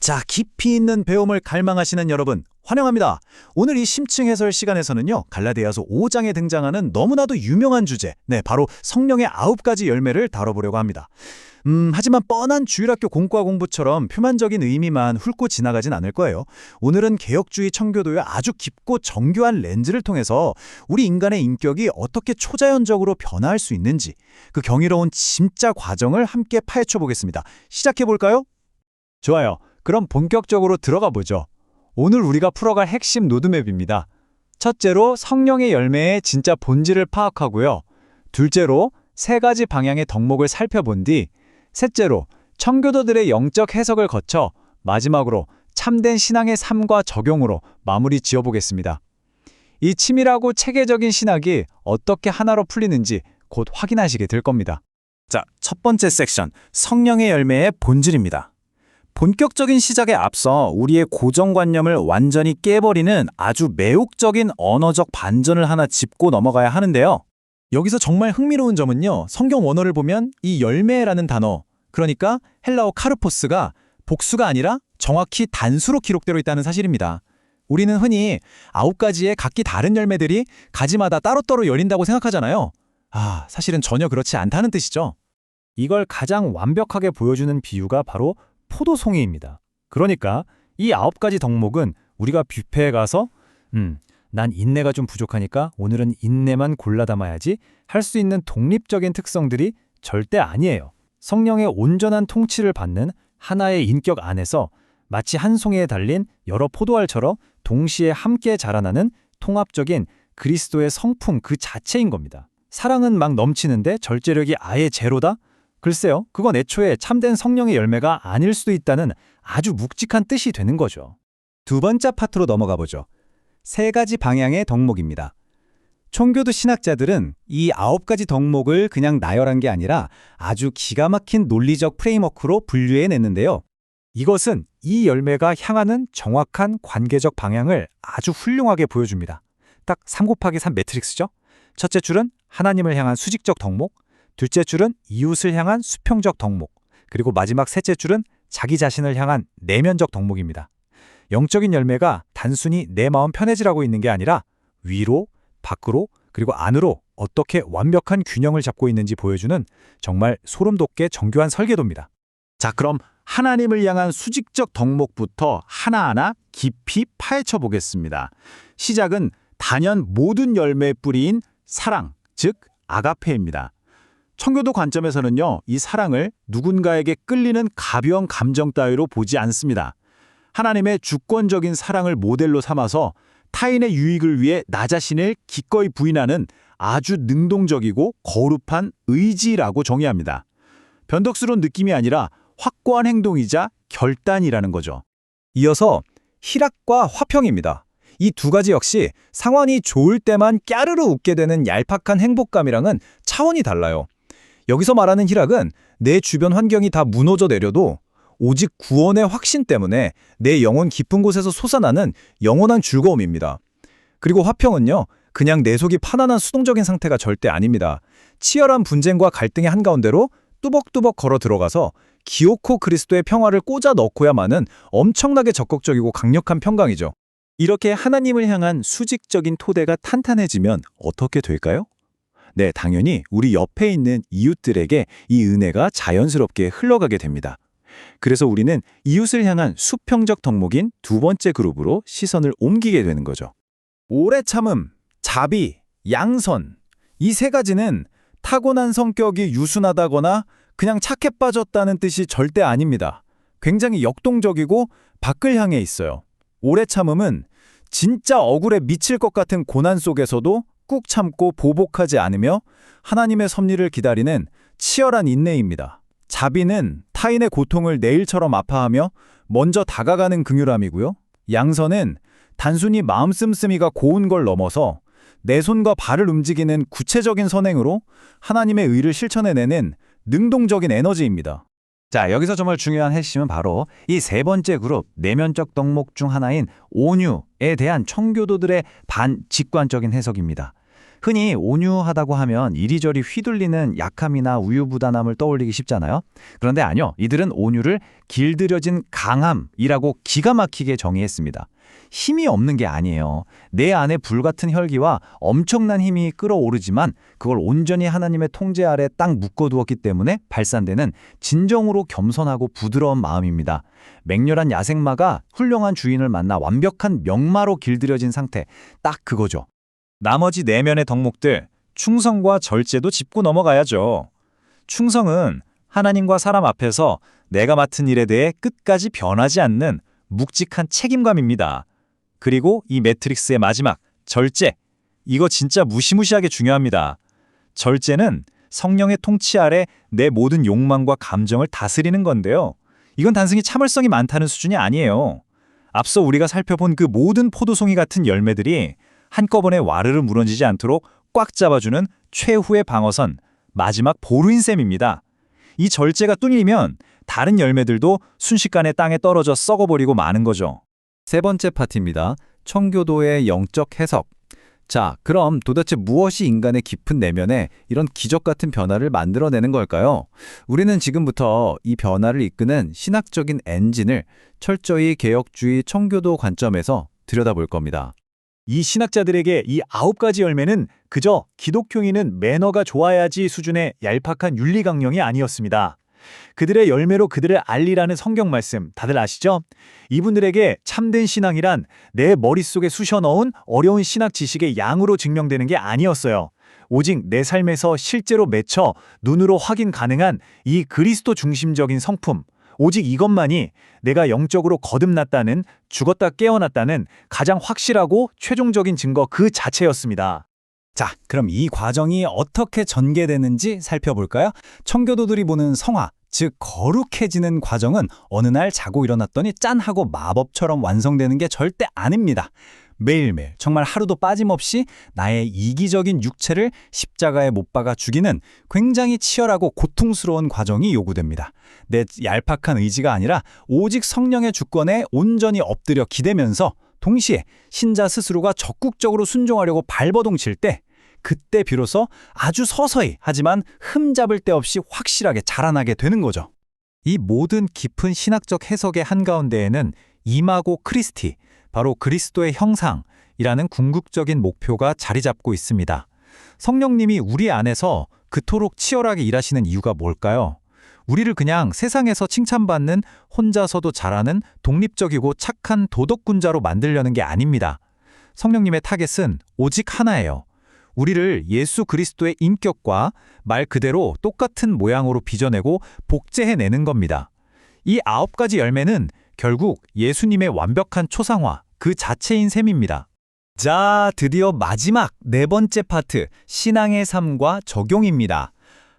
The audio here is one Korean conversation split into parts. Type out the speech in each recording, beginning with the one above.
자, 깊이 있는 배움을 갈망하시는 여러분, 환영합니다. 오늘 이 심층 해설 시간에서는요, 갈라디아서 5장에 등장하는 너무나도 유명한 주제, 바로 성령의 9가지 열매를 다뤄보려고 합니다. 하지만 뻔한 주일학교 공과 공부처럼 표면적인 의미만 훑고 지나가진 않을 거예요. 오늘은 개혁주의 청교도의 아주 깊고 정교한 렌즈를 통해서 우리 인간의 인격이 어떻게 초자연적으로 변화할 수 있는지, 그 경이로운 진짜 과정을 함께 파헤쳐 보겠습니다. 시작해볼까요? 좋아요. 그럼 본격적으로 들어가 보죠. 오늘 우리가 풀어갈 핵심 로드맵입니다. 첫째로 성령의 열매의 진짜 본질을 파악하고요. 둘째로 3가지 방향의 덕목을 살펴본 뒤, 셋째로 청교도들의 영적 해석을 거쳐 마지막으로 참된 신앙의 삶과 적용으로 마무리 지어보겠습니다. 이 치밀하고 체계적인 신학이 어떻게 하나로 풀리는지 곧 확인하시게 될 겁니다. 자, 첫 번째 섹션, 성령의 열매의 본질입니다. 본격적인 시작에 앞서 우리의 고정관념을 완전히 깨버리는 아주 매혹적인 언어적 반전을 하나 짚고 넘어가야 하는데요. 여기서 정말 흥미로운 점은요, 성경 원어를 보면 이 열매라는 단어, 그러니까 헬라어 카르포스가 복수가 아니라 정확히 단수로 기록되어 있다는 사실입니다. 우리는 흔히 9가지의 각기 다른 열매들이 가지마다 따로따로 열린다고 생각하잖아요. 사실은 전혀 그렇지 않다는 뜻이죠. 이걸 가장 완벽하게 보여주는 비유가 바로 포도송이입니다. 그러니까 이 9가지 덕목은 우리가 뷔페에 가서 난 인내가 좀 부족하니까 오늘은 인내만 골라 담아야지 할 수 있는 독립적인 특성들이 절대 아니에요. 성령의 온전한 통치를 받는 하나의 인격 안에서 마치 한 송이에 달린 여러 포도알처럼 동시에 함께 자라나는 통합적인 그리스도의 성품 그 자체인 겁니다. 사랑은 막 넘치는데 절제력이 아예 제로다? 글쎄요, 그건 애초에 참된 성령의 열매가 아닐 수도 있다는 아주 묵직한 뜻이 되는 거죠. 두 번째 파트로 넘어가 보죠. 3가지 방향의 덕목입니다. 청교도 신학자들은 이 9가지 덕목을 그냥 나열한 게 아니라 아주 기가 막힌 논리적 프레임워크로 분류해냈는데요. 이것은 이 열매가 향하는 정확한 관계적 방향을 아주 훌륭하게 보여줍니다. 딱 3곱하기3 매트릭스죠? 첫째 줄은 하나님을 향한 수직적 덕목, 둘째 줄은 이웃을 향한 수평적 덕목, 그리고 마지막 셋째 줄은 자기 자신을 향한 내면적 덕목입니다. 영적인 열매가 단순히 내 마음 편해지라고 있는 게 아니라 위로, 밖으로, 그리고 안으로 어떻게 완벽한 균형을 잡고 있는지 보여주는 정말 소름 돋게 정교한 설계도입니다. 자, 그럼 하나님을 향한 수직적 덕목부터 하나하나 깊이 파헤쳐 보겠습니다. 시작은 단연 모든 열매의 뿌리인 사랑, 즉 아가페입니다. 청교도 관점에서는요, 이 사랑을 누군가에게 끌리는 가벼운 감정 따위로 보지 않습니다. 하나님의 주권적인 사랑을 모델로 삼아서 타인의 유익을 위해 나 자신을 기꺼이 부인하는 아주 능동적이고 거룩한 의지라고 정의합니다. 변덕스러운 느낌이 아니라 확고한 행동이자 결단이라는 거죠. 이어서 희락과 화평입니다. 이 2가지 역시 상황이 좋을 때만 까르르 웃게 되는 얄팍한 행복감이랑은 차원이 달라요. 여기서 말하는 희락은 내 주변 환경이 다 무너져 내려도 오직 구원의 확신 때문에 내 영혼 깊은 곳에서 솟아나는 영원한 즐거움입니다. 그리고 화평은요, 그냥 내 속이 편안한 수동적인 상태가 절대 아닙니다. 치열한 분쟁과 갈등의 한가운데로 뚜벅뚜벅 걸어 들어가서 기어코 그리스도의 평화를 꽂아 넣고야만은 엄청나게 적극적이고 강력한 평강이죠. 이렇게 하나님을 향한 수직적인 토대가 탄탄해지면 어떻게 될까요? 네, 당연히 우리 옆에 있는 이웃들에게 이 은혜가 자연스럽게 흘러가게 됩니다. 그래서 우리는 이웃을 향한 수평적 덕목인 2번째 그룹으로 시선을 옮기게 되는 거죠. 오래 참음, 자비, 양선, 이 3가지는 타고난 성격이 유순하다거나 그냥 착해 빠졌다는 뜻이 절대 아닙니다. 굉장히 역동적이고 밖을 향해 있어요. 오래 참음은 진짜 억울에 미칠 것 같은 고난 속에서도 꾹 참고 보복하지 않으며 하나님의 섭리를 기다리는 치열한 인내입니다. 자비는 타인의 고통을 내 일처럼 아파하며 먼저 다가가는 긍휼함이고요. 양선은 단순히 마음 씀씀이가 고운 걸 넘어서 내 손과 발을 움직이는 구체적인 선행으로 하나님의 의를 실천해내는 능동적인 에너지입니다. 자, 여기서 정말 중요한 핵심은 바로 이 3번째 그룹, 내면적 덕목 중 하나인 온유에 대한 청교도들의 반직관적인 해석입니다. 흔히 온유하다고 하면 이리저리 휘둘리는 약함이나 우유부단함을 떠올리기 쉽잖아요. 그런데 아니요. 이들은 온유를 길들여진 강함이라고 기가 막히게 정의했습니다. 힘이 없는 게 아니에요. 내 안에 불같은 혈기와 엄청난 힘이 끓어오르지만 그걸 온전히 하나님의 통제 아래 딱 묶어두었기 때문에 발산되는 진정으로 겸손하고 부드러운 마음입니다. 맹렬한 야생마가 훌륭한 주인을 만나 완벽한 명마로 길들여진 상태, 딱 그거죠. 나머지 내면의 덕목들, 충성과 절제도 짚고 넘어가야죠. 충성은 하나님과 사람 앞에서 내가 맡은 일에 대해 끝까지 변하지 않는 묵직한 책임감입니다. 그리고 이 매트릭스의 마지막, 절제. 이거 진짜 무시무시하게 중요합니다. 절제는 성령의 통치 아래 내 모든 욕망과 감정을 다스리는 건데요. 이건 단순히 참을성이 많다는 수준이 아니에요. 앞서 우리가 살펴본 그 모든 포도송이 같은 열매들이 한꺼번에 와르르 무너지지 않도록 꽉 잡아주는 최후의 방어선, 마지막 보루인 셈입니다. 이 절제가 뚫리면 다른 열매들도 순식간에 땅에 떨어져 썩어버리고 마는 거죠. 세 번째 파트입니다. 청교도의 영적 해석. 자, 그럼 도대체 무엇이 인간의 깊은 내면에 이런 기적 같은 변화를 만들어내는 걸까요? 우리는 지금부터 이 변화를 이끄는 신학적인 엔진을 철저히 개혁주의 청교도 관점에서 들여다볼 겁니다. 이 신학자들에게 이 9가지 열매는 그저 기독교인은 매너가 좋아야지 수준의 얄팍한 윤리 강령이 아니었습니다. 그들의 열매로 그들을 알리라는 성경 말씀 다들 아시죠? 이분들에게 참된 신앙이란 내 머릿속에 쑤셔 넣은 어려운 신학 지식의 양으로 증명되는 게 아니었어요. 오직 내 삶에서 실제로 맺혀 눈으로 확인 가능한 이 그리스도 중심적인 성품, 오직 이것만이 내가 영적으로 거듭났다는, 죽었다 깨어났다는 가장 확실하고 최종적인 증거 그 자체였습니다. 자, 그럼 이 과정이 어떻게 전개되는지 살펴볼까요? 청교도들이 보는 성화, 즉 거룩해지는 과정은 어느 날 자고 일어났더니 짠 하고 마법처럼 완성되는 게 절대 아닙니다. 매일매일 정말 하루도 빠짐없이 나의 이기적인 육체를 십자가에 못 박아 죽이는 굉장히 치열하고 고통스러운 과정이 요구됩니다. 내 얄팍한 의지가 아니라 오직 성령의 주권에 온전히 엎드려 기대면서 동시에 신자 스스로가 적극적으로 순종하려고 발버둥 칠 때, 그때 비로소 아주 서서히 하지만 흠잡을 데 없이 확실하게 자라나게 되는 거죠. 이 모든 깊은 신학적 해석의 한가운데에는 이마고 크리스티, 바로 그리스도의 형상이라는 궁극적인 목표가 자리 잡고 있습니다. 성령님이 우리 안에서 그토록 치열하게 일하시는 이유가 뭘까요? 우리를 그냥 세상에서 칭찬받는 혼자서도 잘하는 독립적이고 착한 도덕군자로 만들려는 게 아닙니다. 성령님의 타겟은 오직 하나예요. 우리를 예수 그리스도의 인격과 말 그대로 똑같은 모양으로 빚어내고 복제해내는 겁니다. 이 9가지 열매는 결국 예수님의 완벽한 초상화, 그 자체인 셈입니다. 자, 드디어 마지막 네 번째 파트, 신앙의 삶과 적용입니다.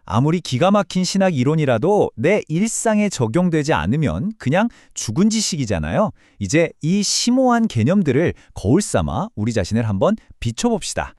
아무리 기가 막힌 신학 이론이라도 내 일상에 적용되지 않으면 그냥 죽은 지식이잖아요. 이제 이 심오한 개념들을 거울 삼아 우리 자신을 한번 비춰봅시다.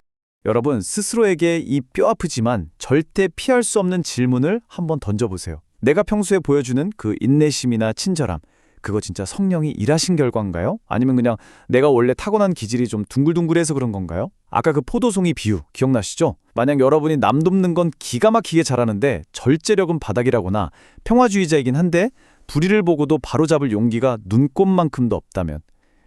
여러분, 스스로에게 이 뼈아프지만 절대 피할 수 없는 질문을 한번 던져보세요. 내가 평소에 보여주는 그 인내심이나 친절함, 그거 진짜 성령이 일하신 결과인가요? 아니면 그냥 내가 원래 타고난 기질이 좀 둥글둥글해서 그런 건가요? 아까 그 포도송이 비유 기억나시죠? 만약 여러분이 남 돕는 건 기가 막히게 잘하는데 절제력은 바닥이라거나 평화주의자이긴 한데 불의를 보고도 바로잡을 용기가 눈꼽만큼도 없다면,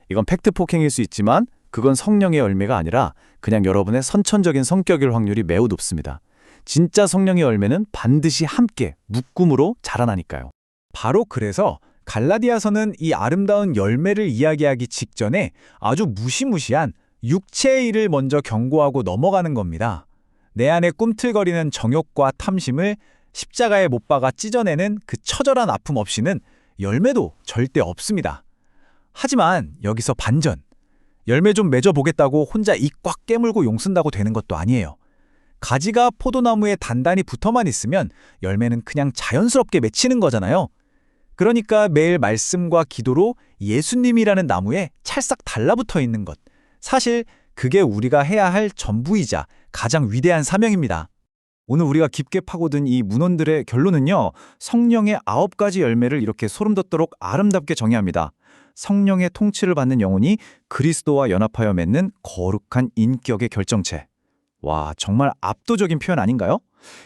이건 팩트 폭행일 수 있지만 그건 성령의 열매가 아니라 그냥 여러분의 선천적인 성격일 확률이 매우 높습니다. 진짜 성령의 열매는 반드시 함께 묶음으로 자라나니까요. 바로 그래서 갈라디아서는 이 아름다운 열매를 이야기하기 직전에 아주 무시무시한 육체의 일을 먼저 경고하고 넘어가는 겁니다. 내 안에 꿈틀거리는 정욕과 탐심을 십자가에 못 박아 찢어내는 그 처절한 아픔 없이는 열매도 절대 없습니다. 하지만 여기서 반전. 열매 좀 맺어보겠다고 혼자 입 꽉 깨물고 용쓴다고 되는 것도 아니에요. 가지가 포도나무에 단단히 붙어만 있으면 열매는 그냥 자연스럽게 맺히는 거잖아요. 그러니까 매일 말씀과 기도로 예수님이라는 나무에 찰싹 달라붙어 있는 것. 사실 그게 우리가 해야 할 전부이자 가장 위대한 사명입니다. 오늘 우리가 깊게 파고든 이 문헌들의 결론은요, 성령의 9가지 열매를 이렇게 소름 돋도록 아름답게 정의합니다. 성령의 통치를 받는 영혼이 그리스도와 연합하여 맺는 거룩한 인격의 결정체. 와, 정말 압도적인 표현 아닌가요?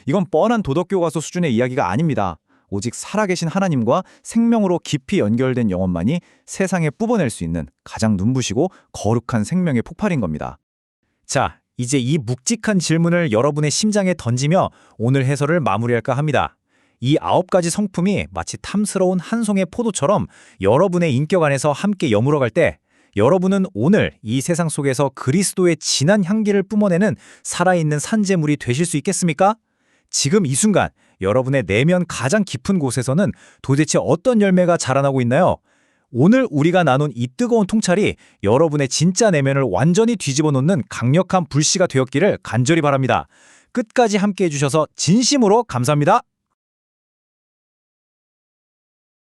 이건 뻔한 도덕교과서 수준의 이야기가 아닙니다. 오직 살아계신 하나님과 생명으로 깊이 연결된 영혼만이 세상에 뿜어낼 수 있는 가장 눈부시고 거룩한 생명의 폭발인 겁니다. 자, 이제 이 묵직한 질문을 여러분의 심장에 던지며 오늘 해설을 마무리할까 합니다. 이 9가지 성품이 마치 탐스러운 한 송의 포도처럼 여러분의 인격 안에서 함께 여물어갈 때 여러분은 오늘 이 세상 속에서 그리스도의 진한 향기를 뿜어내는 살아있는 산재물이 되실 수 있겠습니까? 지금 이 순간 여러분의 내면 가장 깊은 곳에서는 도대체 어떤 열매가 자라나고 있나요? 오늘 우리가 나눈 이 뜨거운 통찰이 여러분의 진짜 내면을 완전히 뒤집어 놓는 강력한 불씨가 되었기를 간절히 바랍니다. 끝까지 함께 해주셔서 진심으로 감사합니다.